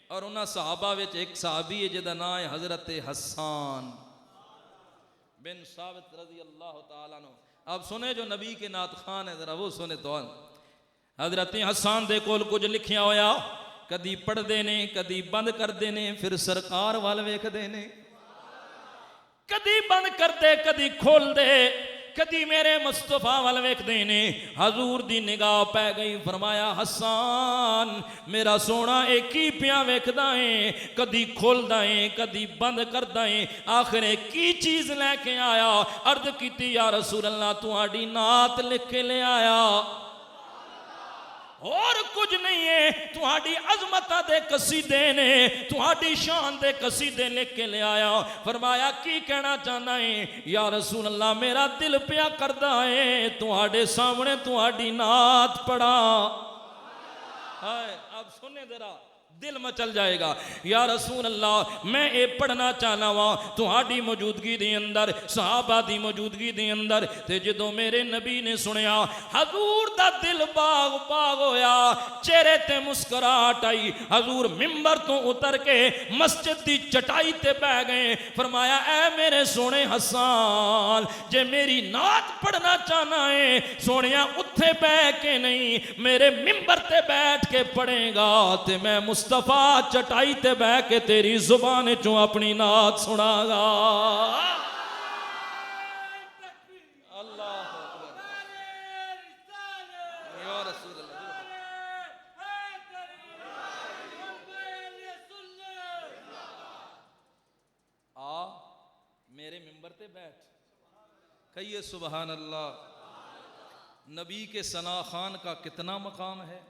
और उन्होंने सहाबा विच एक सहाबी है जिहदा नाम है हजरत हसन बिन साबित रजी अल्लाह तआला अन्हु। अब सुने जो नबी के नात खान है जरा वो सुने तो हजरत हसन दे कोल कुछ लिखिया होया, कदी पढ़ते ने कदी बंद करते ने, फिर सरकार वाल वेखते ने, कदी बंद करते कदी खोलते, कदी मेरे मुस्तफा वाल वेखते ने। हजूर दी निगाह पै गई, फरमाया हसन मेरा सोना एक ही पिया वेखदा है, कदी खोलदा है कदी बंद करदा है, आखिर की चीज लैके आया? अर्ज कीती या रसूल अल्लाह तुहाडी नात लिख के ले आया, और कुछ नहीं है, तुहाडी अजमता दे कसीदे ने, तुहाडी शान दे कसीदे लिख के ले आया। फरमाया की कहना चाहना है? या रसूल अल्लाह मेरा दिल प्या करदा है तुहाडे सामने तुहाडी नात पढ़ा। हाय अब सुने जरा, दिल मचल जाएगा। या रसूल अल्लाह मैं ये पढ़ना चाहना वा तुहाडी मौजूदगी दे अंदर, सहाबा दी मौजूदगी दे अंदर। ते जदों मेरे नबी ने सुनिया, हजूर दा दिल बाग बाग होया, चेहरे ते मुस्कुराहट आई। हजूर मिंबर तो उतर के मस्जिद दी चटाई ते बैठ गए। फरमाया ऐ मेरे सोने हसन, जे मेरी नात पढ़ना चाहना है सोनिया उत्थे बैठ के नहीं, मेरे मिंबर ते बैठ के पढ़ेगा ते मैं मुस्तफा चटाई ते बह के तेरी जुबान चो अपनी नात सुनागा। अल्लाह आ मेरे मिंबर ते बैठ, कहिए सुबहान अल्लाह। नबी के सना खान का कितना मकाम है,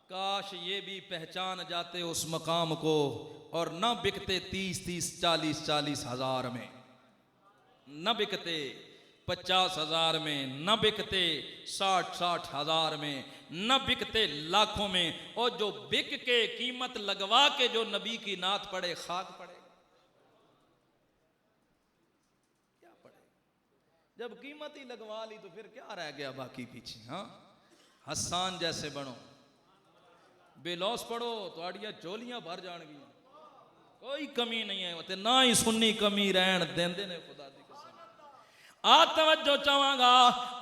काश ये भी पहचान जाते उस मकाम को और न बिकते 30-30 40-40 हज़ार में, न बिकते 50,000 में, न बिकते 60-60 हज़ार में, न बिकते लाखों में। और जो बिक के कीमत लगवा के जो नबी की नात पढ़े खाक पड़ेगा, क्या पड़ेगा? जब कीमत ही लगवा ली तो फिर क्या रह गया बाकी पीछे। हाँ हसन जैसे बनो, बेलौस पढ़ो तो आड़िया चोलियां भर जाएंगी, कोई कमी नहीं है, ते ना ही सुन्नी कमी रहन देंदे ने खुदा दी कसम। आ तवज्जो चाहांगा,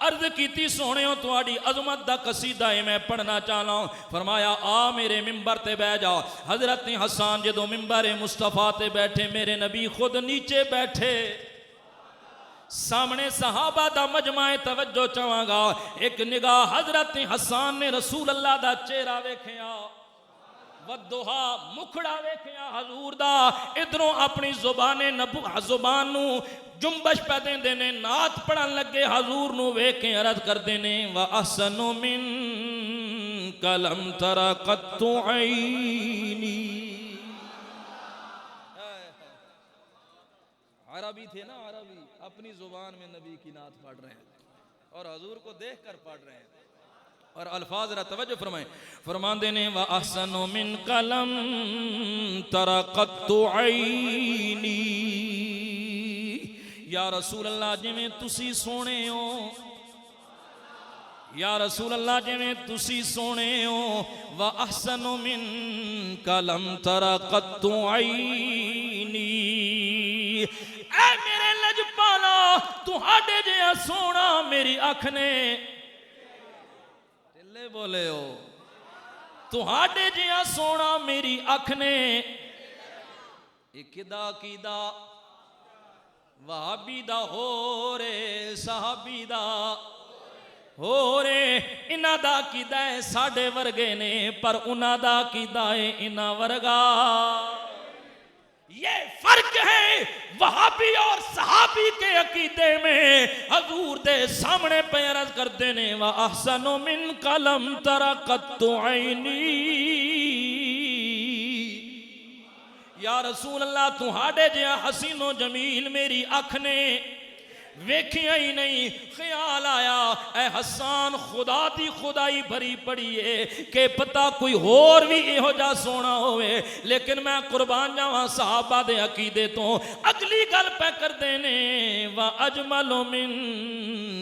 अर्ज कीती सोहणियो तुहाडी अजमत दा कसीदा है मैं पढ़ना चाहना हूं। फरमाया आ मेरे मिंबर ते बैठ जा। हजरत हसन जदों मिंबर मुस्तफा ते बैठे, मेरे नबी खुद नीचे बैठे, सामने सहाबा दा मजमा है। तवज्जो चाहांगा, एक निगाह हजरत हसन ने रसूल अल्लाह दा चेहरा वेखिया, वदुहा मुखड़ा वेखिया हजूर दा। इधरों अपनी जुबाने जुबान नू जुम्बश पै देंदे ने, नात पढ़न लगे हजूर नू वेख के अर्ज करदे ने व अहसनु मिन कलम तरा कत्तु ऐनी। अरबी थे ना, अरबी अपनी जुबान में नबी की नात पढ़ रहे हैं और हजूर को देख कर पढ़ रहे हैं। और अल्फाज जरा तवज्जो फरमाएं, फरमाते ने व अहसनु मिन कलम तरक़त्तु ऐनी। या रसूल अल्लाह जिवें तुसी सोने हो, या रसूल अल्लाह जिवें तुसी सोने हो, व अहसनु मिन कलम तरक़त्तु ऐनी। ऐ मेरे लजपाला तुहाडे जिहा सोना मेरी अख ने, टिल्ले बोले हो, तुहाडे जिहा सोना मेरी अख ने। किदा किदा वहाबी दा हो रे, सहाबी दा हो रे, इन्हां दा किदा है साडे वर्गे ने, पर उन्हां दा किदा है इन्हां वर्गा। ये फर्क है वहाबी और सहाबी के अकीदे में। हजूर दे सामने पे अर्ज करते ने व अहसनु मिन कलम तरक़त्तु ऐनी। या रसूल अल्लाह तुहाडे जिहा हसीनो जमील मेरी अख ने वेखिया ही नहीं। ख्याल आया ऐ हसन खुदा दी खुदाई भरी पड़ी है कि पता कोई होर भी इहो जा सोना होवे, लेकिन मैं कुर्बान जावां सहाबा दे अकीदे तो। अगली गल पे कर देने व अजमलो मिन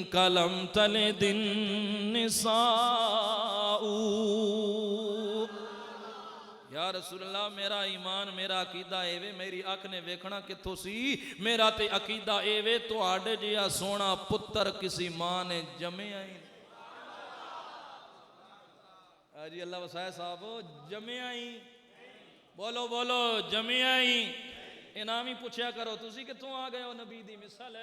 कलम तले दिन निसाऊ। या रसूल अल्लाह मेरा ईमान मेरा अकीदा एवे मेरी अख ने वेखना किथों सी मेरा ते अकीदा एवे तुहाडे जिहा सोना पुत्र किसी मां ने जम्मिया ही जी अल्लाह वसाया साहब जम्मिया ही बोलो बोलो जम्मिया ही इनाम ही पूछया करो तुसी किथों आ गए हो नबी दी मिसाल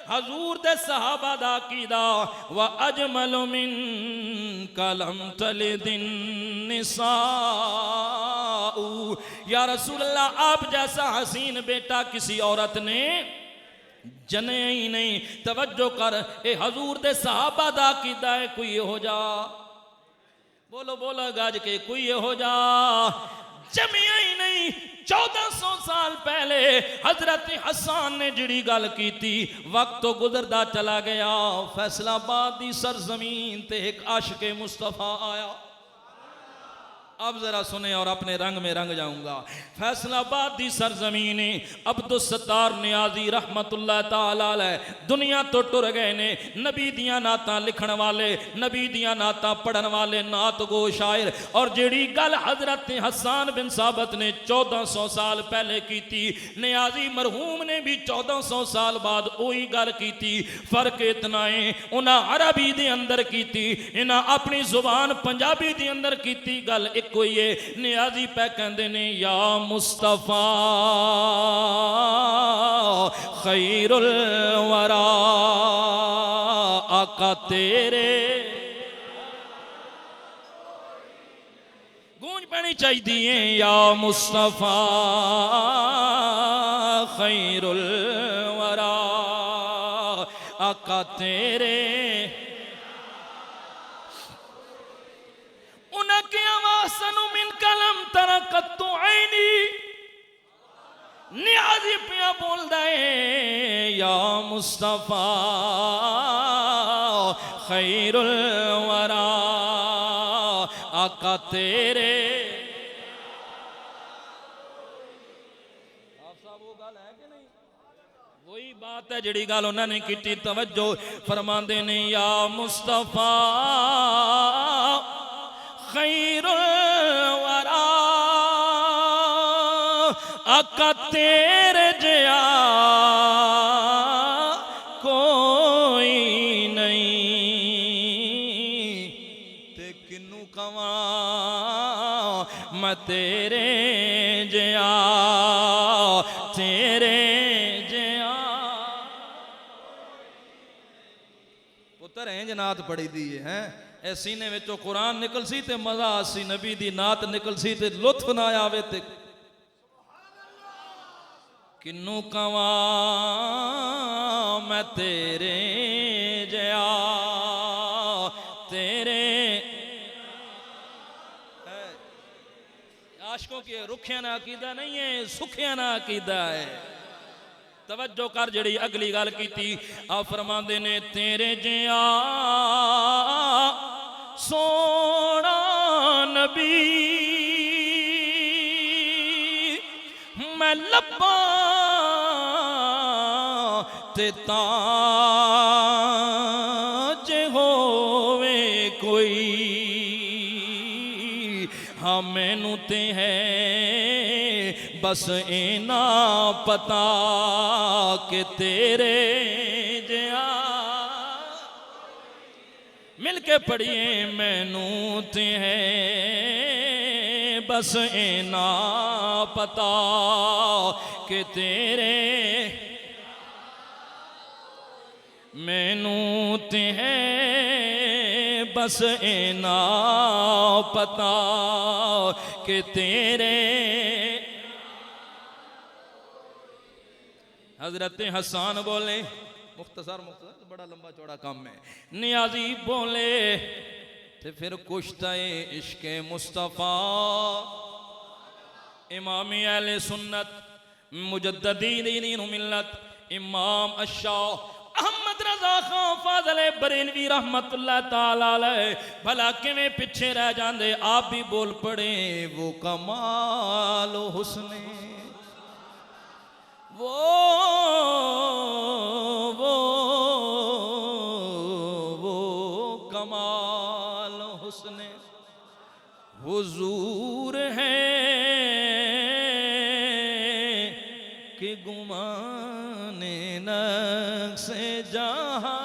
हजूर दे सहाबा दा अकीदा व अजमल मिन कलम तलिदिन निसा या रसूल अल्लाह आप जैसा हसीन बेटा किसी औरत ने जने ही नहीं। तवज्जो कर ए हजूर दे सहाबा दा अकीदा है कोई हो जा बोलो बोलो गज के कोई हो जा जमिया ही नहीं। 1400 साल पहले हजरत हसन ने जिड़ी गल की थी वक्त तो गुजरदा चला गया फैसलाबाद दी सरजमीन ते एक आशिक मुस्तफा आया। अब जरा सुने और अपने रंग में रंग जाऊंगा। फैसलाबाद दी सरजमीन अब्दुल सत्तार नियाजी रहमतुल्लाह ताला अलैह दुनिया तो टुर गए ने। नबी दियां नातां लिखण वाले नबी दियां नातां पढ़न वाले नात गो शायर और जिहड़ी गल हजरत हसन बिन साबित ने 1400 साल पहले की थी नियाजी मरहूम ने भी 1400 साल बाद वही गल की थी। फर्क इतना है उन्हें अरबी दे अंदर की थी इन्हें अपनी जुबान पंजाबी दे अंदर की थी गल कोई है। नियाजी पे कहते ने या मुस्तफा खैरुल वरा आका तेरे गूंज पैनी चाहिए या मुस्तफा खैरुल वरा आका तेरे मिन कलम तरकत ऐनी नियाजी पिया बोलदा है या मुस्तफा खैरुल वरा आका तेरे। आप साहब वो गल है कि नहीं वही बात है जिहड़ी गल उन्होंने की। तवज्जो फरमांदे ने या मुस्तफा खैरुल वरा आका तेरे जिया कोई नहीं ते किन्नू कवा मैं तेरे जिया तेरे जिया पुत्र है जनात पढ़ी दी है सीने विचों कुरान निकल सी ते मजा आसी नबी दी नात निकल सी ते लुत्फ ना आवे ते किन्नू कवा मैं तेरे जया तेरे आशिकों की रुखिया ना अकीदा नहीं है सुखिया ना अकीदा है। तवज्जो कर जड़ी अगली गल की थी आ फरमांदे ने तेरे जिया सोना नबी मैं लब्बा ते ताज होवे कोई हाँ मैनू ते है बस इना पता के तेरे जिया मिलके पढ़िए मैनू ते है बस इना पता के तेरे मैनू ते है बस इना पता के तेरे। हजरत हसन बोले मुख्तसर मुख्तसर बड़ा लंबा चौड़ा काम है नियाजी बोले ते फिर कुश्ता इश्के मुस्तफ़ा इमाम अहले सुन्नत मुजद्ददीन मिल्लत इमाम अशाह अहमद रजा खां फाज़िल बरेलवी रहमतुल्लाह ताला अलैह भला किवें पिछे रह जांदे आप भी बोल पड़े वो कमाल हुस्ने वो कमाल हुस्ने हुजूर है कि गुमाने नक्शे जहां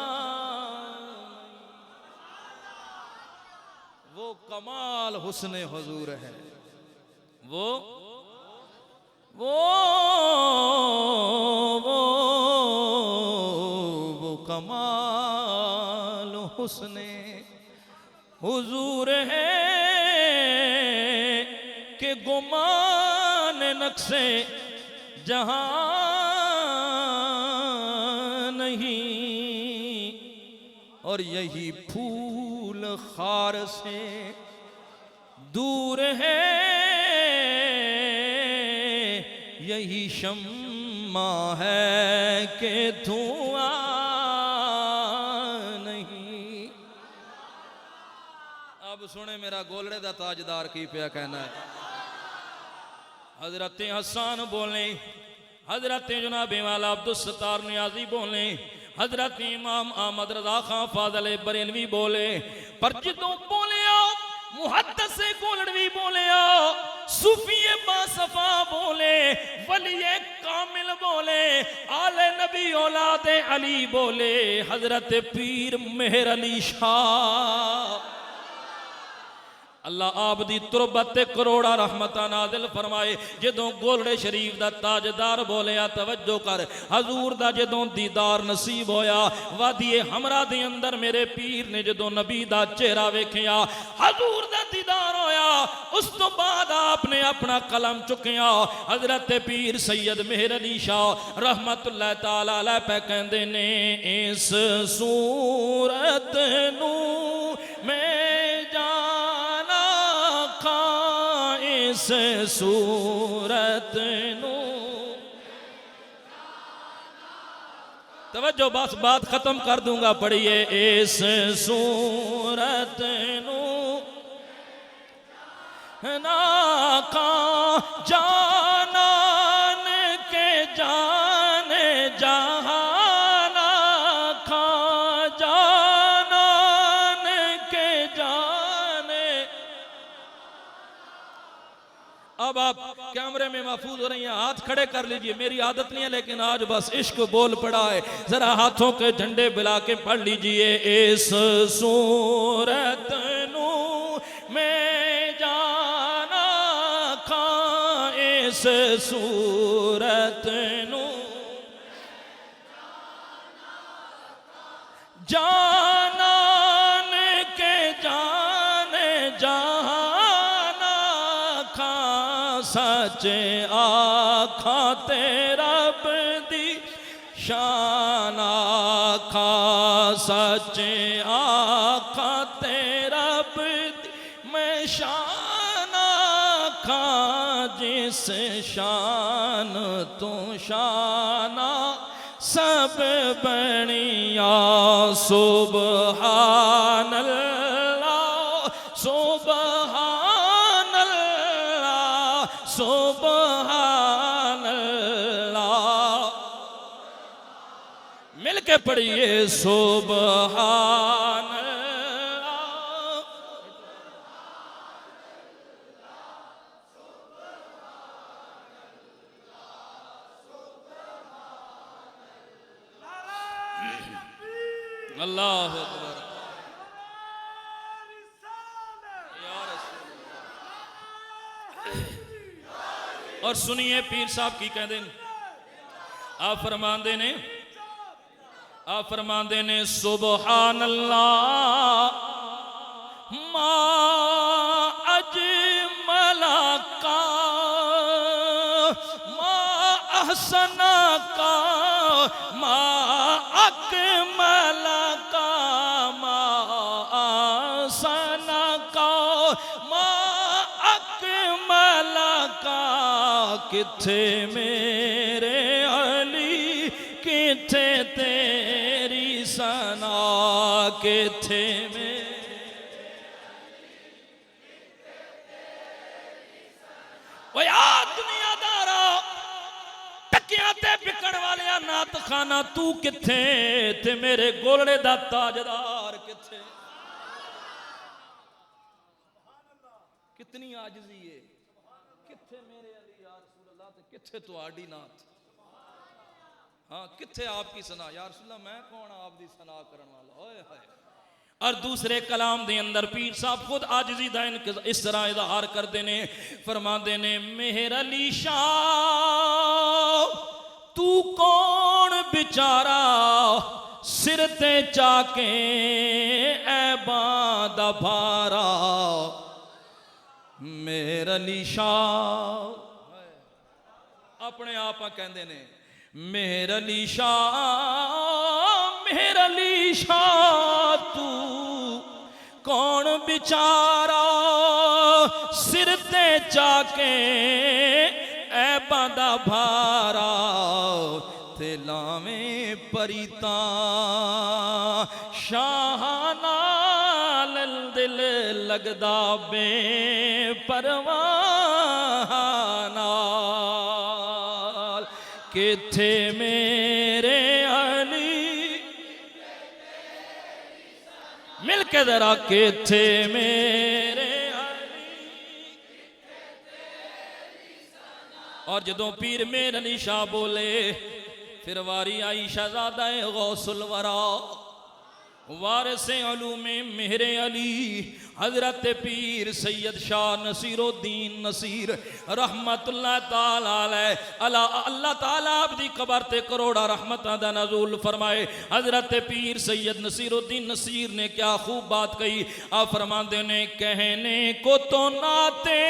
वो कमाल हुस्ने हुजूर है, वो कमाल हुस्ने हुजूर है कि गुमान नक्शे जहां नहीं, और यही फूल खार से दूर है, यही शम्मा है कि धुआं नहीं। अब सुने मेरा गोलड़े दा ताजदार की पिया कहना है। हजरत हसन बोले, हजरत जनाब वाला अब्दुल सत्तार नियाजी बोले, हजरत इमाम अहमद रजा खां फाजल बरेलवी बोले, पर जदों बोलिया मुहद्दिस गोलड़वी बोलिया, सूफिए बासफा बोले, वलिए कामिल बोले, आले नबी औलादे अली बोले, हजरत पीर मेहर अली शाह अल्लाह आप दी तुरबत ते करोड़ा रहमतां नाज़िल फरमाए। जदों गोलड़े शरीफ दा ताजदार बोलिया, तवज्जो कर, हजूर दा जदों दीदार नसीब होया, वादिए हमरा दे अंदर मेरे पीर ने जदों नबी दा चेहरा वेखिया, हजूर दा दीदार होया, उस तो बाद आपने अपना कलम चुकिया, हजरत पीर सैयद मेहर अली शाह रहमतुल्लाह ताला अलैह पे कहंदे ने, इस सूरत नू मैं इस सूरत नू, तवज्जो बस बात खत्म कर दूंगा, पढ़िए, इस सूरत नू ना का जानन के जाने जहाना खा जानन के जाने। अब आप कैमरे में महफूज हो रही हैं, हाथ खड़े कर लीजिए, मेरी आदत नहीं है लेकिन आज बस इश्क बोल पड़ा है, जरा हाथों के झंडे बिला के पढ़ लीजिए, इस सूरत नू मैं जाना खा, इस सूरत नू जानन के जाने जहाना खा, सच आखा तेरा बदी शान आखा, सच आखा तेरा बदी मैं शान आखा, जिस शान तू शाना सब बनिया, सुबहान अल्लाह सुबहान अल्लाह सुबहान अल्लाह, मिलके पढ़िए, सुबहान अल्लाह अकबर। और सुनिए पीर साहब की कहते हैं, आप फरमांदे ने सुबहान अल्लाह मा अजमला का मा अहसना का मा अकमला का मा आसना का मा अकमला का, किथे मेरे अली किथे तेरी सना, किथे मेरे ओ यार दुनियादारा टकियां ते बिकण वाले नात खाना, तू किथे ते मेरे गोलड़े दा ताजदार किथे। कितनी आजिज़ी है, किथे मेरे अली या रसूल अल्लाह ते किथे तुहाडी नात। हाँ किथे आपकी सना, या रसूल अल्लाह मैं कौन आपकी सना करने वाला, ओए हाय। और दूसरे कलाम दे अंदर पीर साहब खुद आजिज़ी दा इस तरह इजहार करते ने, फरमाते ने मेहर अली शाह तू कौन बेचारा सिर ते चाके ऐबां दा भारा, मेहर अली शाह अपने आप कहंदे ने मेहर अली शाह, मेहर अली शाह तू कौन बेचारा सिर ते चाके ऐबां दा भारा, ते लावें परिता शाह नाल दिल लगदा बे परवाह नाल, किथे मेरे अली मिल के जरा किथे मेरे अली। और जदों पीर मेर अली शाह बोले फिर वारी आई शहजादा गौसुल वरा वारिसे उलूमे मेहरे अली हजरत पीर सैयद शाह नसीरुद्दीन नसीर रहमतुल्लाह ताला अलैह। अल्लाह ताला आपदी कबर ते करोड़ा रहमतां दा नज़ूल फरमाए। हजरत पीर सैयद नसीरुद्दीन नसीर ने क्या खूब बात कही। आप फरमाते ने कहने को तो नाते,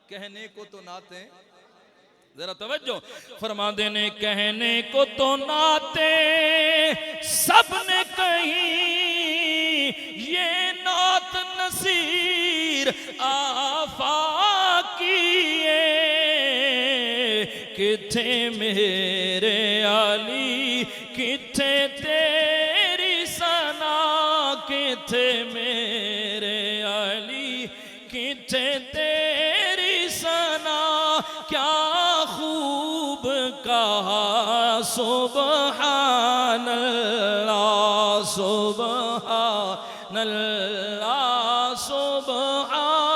कहने को तो नाते, जरा तवज्जो, फरमाते ने कहने को तो नाते सबने कही ये नात नसीर आफाकिए, किथे मेरे अली किथे तेरी सना, किथे मेरे अली किथे तेरी सना, क्या खूब कहा सुबहानल्लाह सुबहानल्लाह सुबहानल्लाह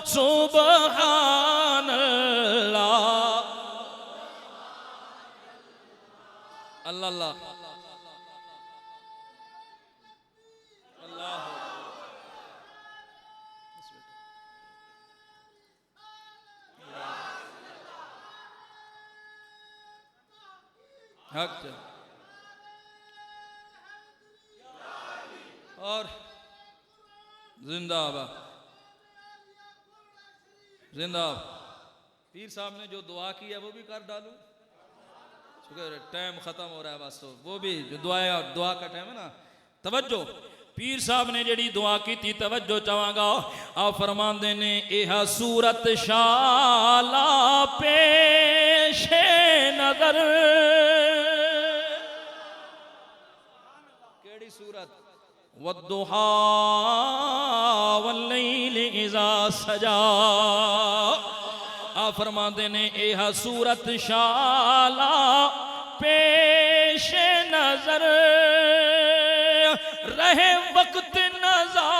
सुबहानल्लाह। अल्लाह अल्लाह हक और जिंदाबाद जिंदाबाद। पीर साहब ने जो दुआ की है वो भी कर डालूं, टाइम खत्म हो रहा है बस, तो वो भी जो दुआ का टाइम है ना। तवज्जो, पीर साहब ने जड़ी दुआ की थी, तवज्जो चाहांगा। आप फरमाते ने यह सूरत शाला पेशे नजर, केड़ी सूरत, वद्दुहा वल्लैल इज़ा सजा। आप फरमाते ने यह सूरत शाला पेशे नजर, रहे वक्त नज़ा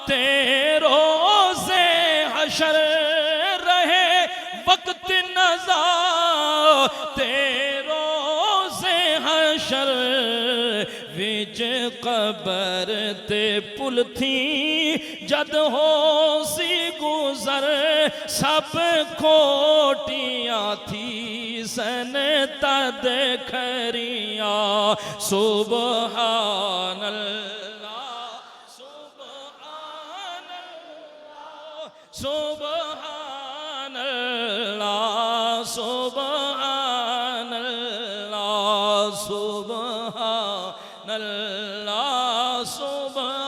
तेरो से हशर, रहे वक्त नज़ा तेरो से हशर, विच कबर ते पुल थी जद हो सी गुजर, सब खोटियां थी सन तद खरिया, सुबहानल्लाह सुबहानल्लाह सुबहानल्लाह सुबहानल्लाह सुबहानल्लाह सुबहानल्लाह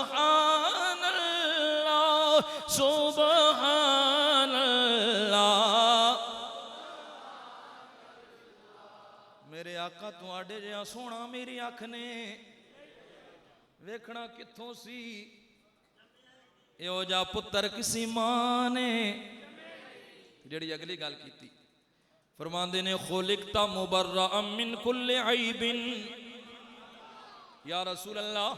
सुबहानल्लाह। मेरे आका तुहाडे जिहा सोहना मेरी अख ने वेखना कित्थों सी, इहो जा पुत्तर किसी मां ने। जिहड़ी अगली गल कीती, फरमांदे ने खुलिकता मुबर्रअम मिन कुल्li ऐबिन, या रसूल अल्लाह,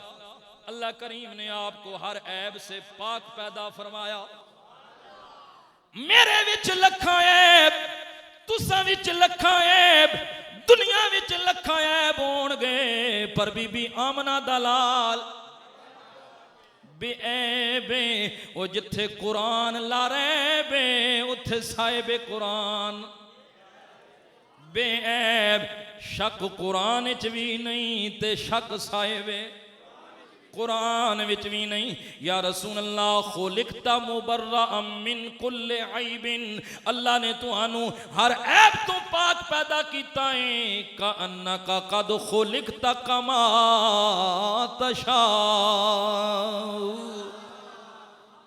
अल्लाह करीम ने आपको हर ऐब से पाक पैदा फरमाया। मेरे विच लखां ऐब, तुसां विच लखां ऐब, दुनिया विच लखां ऐब होणगे, पर बीबी आमना दा लाल बेऐबे। ओ जिथे कुरान लारैबे उथे साहिबे कुरान बेऐब। शक कुरान च भी नहीं ते शक साहिबे कुरान विच भी नहीं। या रसूल अल्लाह खुलिकता मुबर्रअम मिन कुल्ले ऐबिन, अल्लाह ने तुहानू हर ऐब तो पाक पैदा कीता है। का अन्नका कद खुलिकता कमा तशा।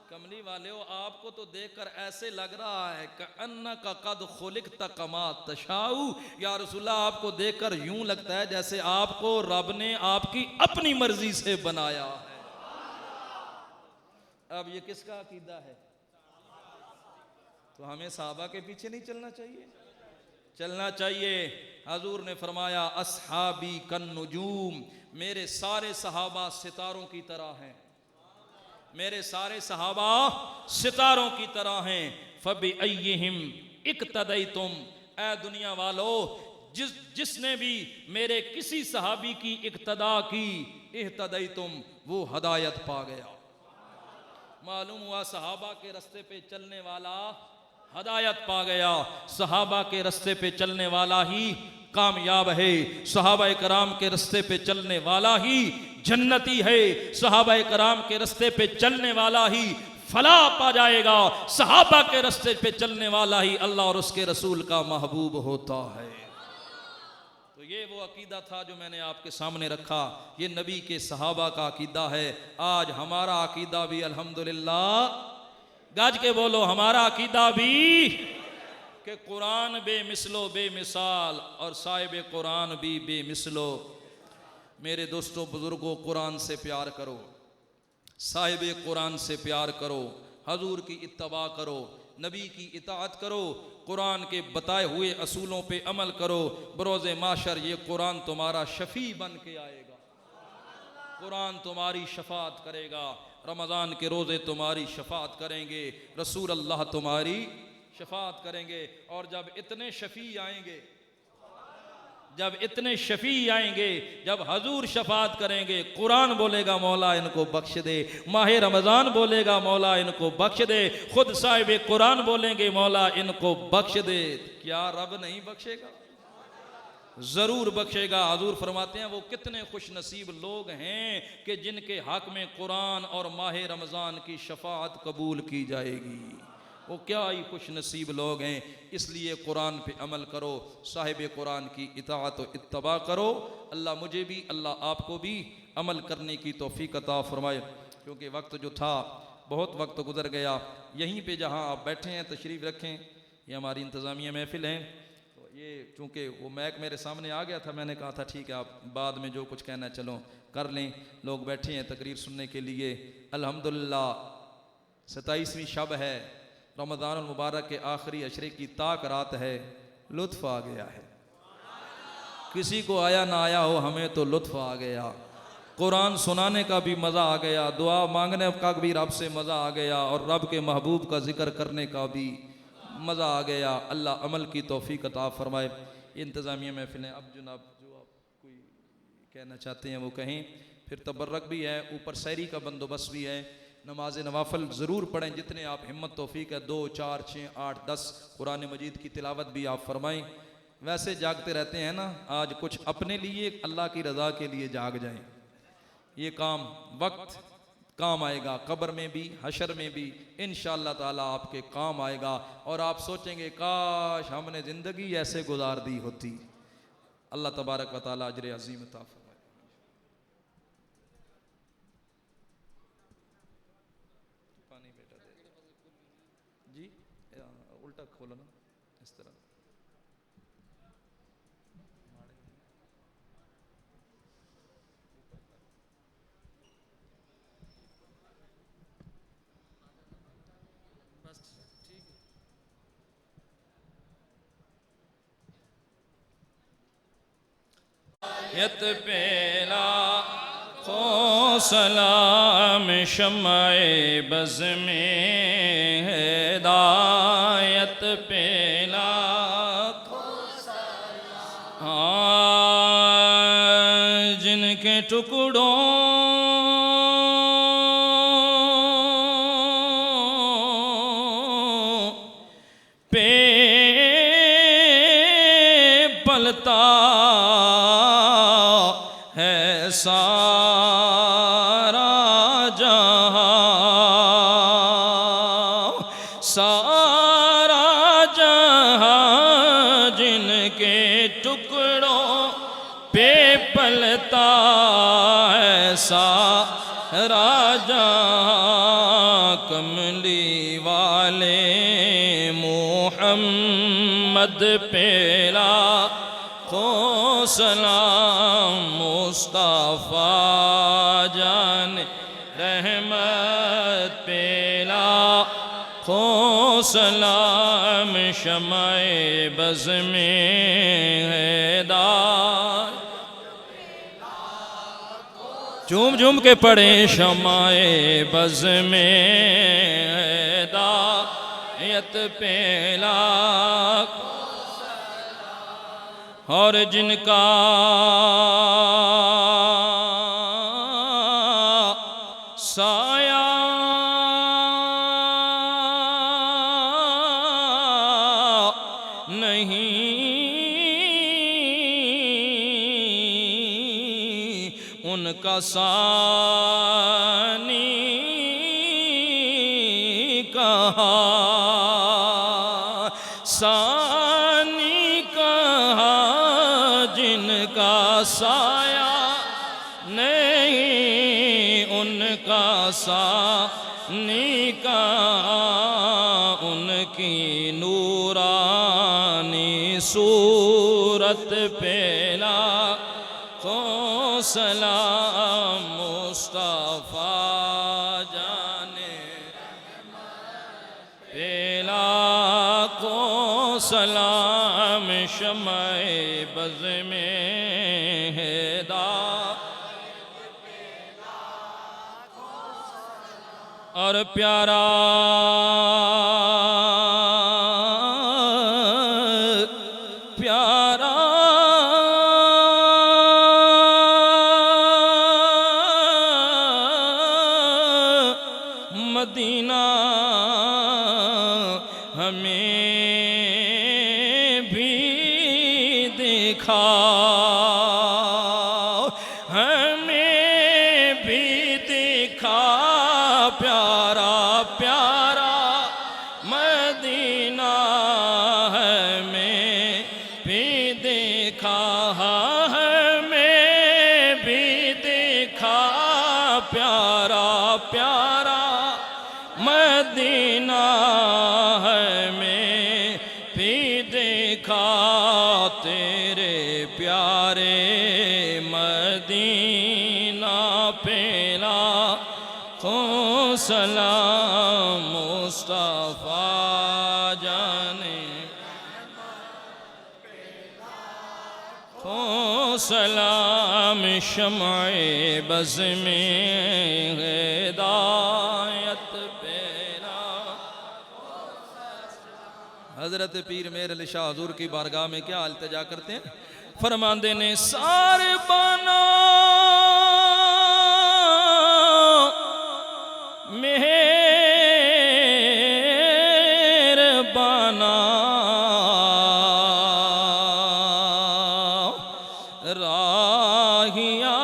कमली वाले हो, आपको तो देखकर ऐसे लग रहा है कि अन्नका कद खुलिकता कमा तशाऊ। या रसूलल्लाह आपको देखकर यूं लगता है जैसे आपको रब ने आपकी अपनी मर्जी से बनाया है। अब ये किसका अकीदा है? तो हमें सहाबा के पीछे नहीं चलना चाहिए? चलना चाहिए। हजूर ने फरमाया अस्हाबी कन नुजूम, मेरे सारे सहाबा सितारों की तरह हैं, मेरे सारे सहाबा सितारों की तरह हैं। फबी अय्यहिम इक्तदैतुम, ऐ दुनिया वालों जिसने भी मेरे किसी सहाबी की इक्तदा की, इhtदैतुम, वो हदायत पा गया। मालूम हुआ सहाबा के रास्ते पे चलने वाला हदायत पा गया, सहाबा के रास्ते पे चलने वाला ही कामयाब है, सहाबा कराम के रास्ते पे चलने वाला ही जन्नती है, सहाबा कराम के रास्ते पे चलने वाला ही फलाह पा जाएगा, सहाबा के रास्ते पे चलने वाला ही अल्लाह और उसके रसूल का महबूब होता है। तो ये वो अकीदा था जो मैंने आपके सामने रखा, ये नबी के सहाबा का अकीदा है। आज हमारा अकीदा भी अल्हम्दुलिल्लाह, गाज के बोलो, हमारा अकीदा भी कि कुरान बेमिसलो बेमिसाल और साहिब कुरान भी बेमिसलो। मेरे दोस्तों बुजुर्गों, कुरान से प्यार करो, साहिब कुरान से प्यार करो, हजूर की इत्तबा करो, नबी की इताअत करो, कुरान के बताए हुए असूलों पे अमल करो। बरोज़े माशर ये कुरान तुम्हारा शफी बन के आएगा, कुरान तुम्हारी शफात करेगा, रमज़ान के रोज़े तुम्हारी शफात करेंगे, रसूल अल्लाह तुम्हारी शफात करेंगे। और जब इतने शफी आएंगे, जब इतने शफी आएंगे, जब हजूर शफात करेंगे, कुरान बोलेगा मौला इनको बख्श दे, माह रमज़ान बोलेगा मौला इनको बख्श दे, खुद साहिब कुरान बोलेंगे मौला इनको बख्श दे। क्या रब नहीं बख्शेगा? ज़रूर बख्शेगा। हजूर फरमाते हैं वो कितने खुश नसीब लोग हैं कि जिनके हक में कुरान और माह रमज़ान की शफात कबूल की जाएगी। वो क्या ही खुश नसीब लोग हैं। इसलिए कुरान पे अमल करो, साहिब कुरान की इताअत व इत्तबा करो। अल्लाह मुझे भी, अल्लाह आपको भी अमल करने की तौफीक अता फरमाए। क्योंकि वक्त जो था, बहुत वक्त गुजर गया। यहीं पे जहाँ आप बैठे हैं तशरीफ़ रखें, ये हमारी इंतज़ामिया महफ़िल है। तो ये चूँकि वो मैक मेरे सामने आ गया था, मैंने कहा था ठीक है आप बाद में जो कुछ कहना चलो कर लें। लोग बैठे हैं तकरीर सुनने के लिए। अल्हम्दुलिल्लाह 27वीं शब है, रमज़ानुल मुबारक के आखिरी अशरे की ताक रात है। लुत्फ़ आ गया है, किसी को आया ना आया हो, हमें तो लुत्फ़ आ गया। कुरान सुनाने का भी मज़ा आ गया, दुआ मांगने का भी रब से मज़ा आ गया, और रब के महबूब का जिक्र करने का भी मज़ा आ गया। अल्लाह अमल की तौफीक अता फरमाए। इंतज़ामिया महफिलें, अब जनाब जो आप कोई कहना चाहते हैं वो कहें। फिर तबर्रक भी है, ऊपर सैरी का बंदोबस्त भी है। नमाज नवाफल ज़रूर पढ़ें जितने आप हिम्मत तौफीक है, 2, 4, 6, 8, 10 कुरान मजीद की तिलावत भी आप फरमाएं। वैसे जागते रहते हैं ना, आज कुछ अपने लिए, अल्लाह की रज़ा के लिए जाग जाएं। ये काम वक्त काम आएगा, कब्र में भी हशर में भी इंशाअल्लाह ताला आपके काम आएगा। और आप सोचेंगे काश हमने ज़िंदगी ऐसे गुजार दी होती। अल्लाह तबारक व तआला अजर अज़ीम अता फरमाए। पानी बेटा दे जी, उल्टा खोलो ना इस तरह। यत पेला खो सलाम शम्माए बज़ में हिदायत पे लाखों सलाम। जिनके टुकड़ों पे पलता है सारा जहां, सारा जहां जिनके टुकड़ों पे पलता है सारा जहां। कमली वाले मोहम्मद पे लाखों सलाम। मुस्तफ़ा जान रहमत पे लाखों सलाम। शम्माए बज़ में हिदायत, झूम झूम के पढ़े शम्माए बज़ में हिदायत पे लाखों। और जिनका साया नहीं उनका सानी कहा, सानी कहा। जिनका साया नहीं उनका सानी कहा। उनकी नूरानी सूरत पे लाखों सलाम। मुस्तफ़ा जाने पे लाखों सलाम। शम्माए बज़ में हिदायत और प्यारा प्यारा मदीना हमें भी देखा, हमें भी देखा। प्यारा प्यारा मदीना हमें भी देखा, हमें भी देखा। प्यारा प्यारा मदीना हमें भी देखा। तेरे प्यारे मदीना पे लाखों सलाम। मुस्तफ़ा जाने लाखों सलाम। शम्माए बज़ में हिदायत पे लाखों सलाम। हज़रत पीर मेर अली शाह हुज़ूर की बारगाह में क्या इल्तिजा करते हैं? फरमाते ने सार बना मेहर बना राहिया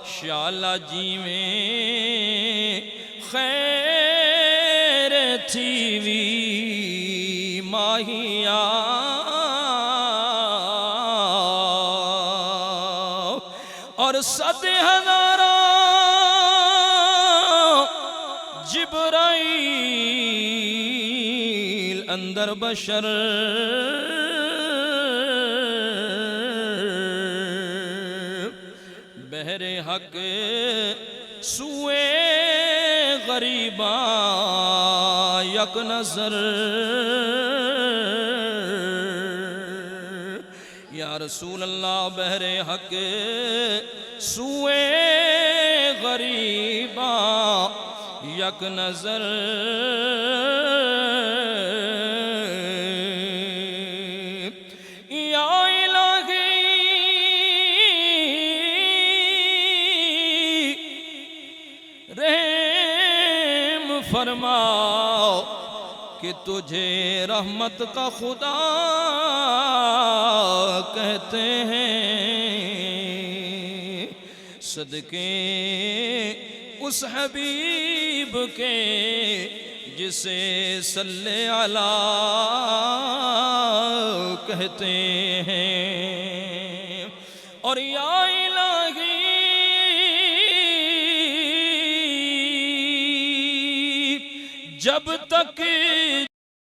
शाला जी में खैर थी वी माहिया। और सद हज़ारा जिब्राइल अंदर बशर बहरे हक सुए गरीबा यक नजर। या रसूल अल्लाह बहरे हक सुए गरीबा यक नजर या इलाही रहम फरमाओ कि तुझे रहमत का खुदा कहते हैं। सदके उस हबीब के जिसे सल्ले अला कहते हैं। और या इलाही जब तक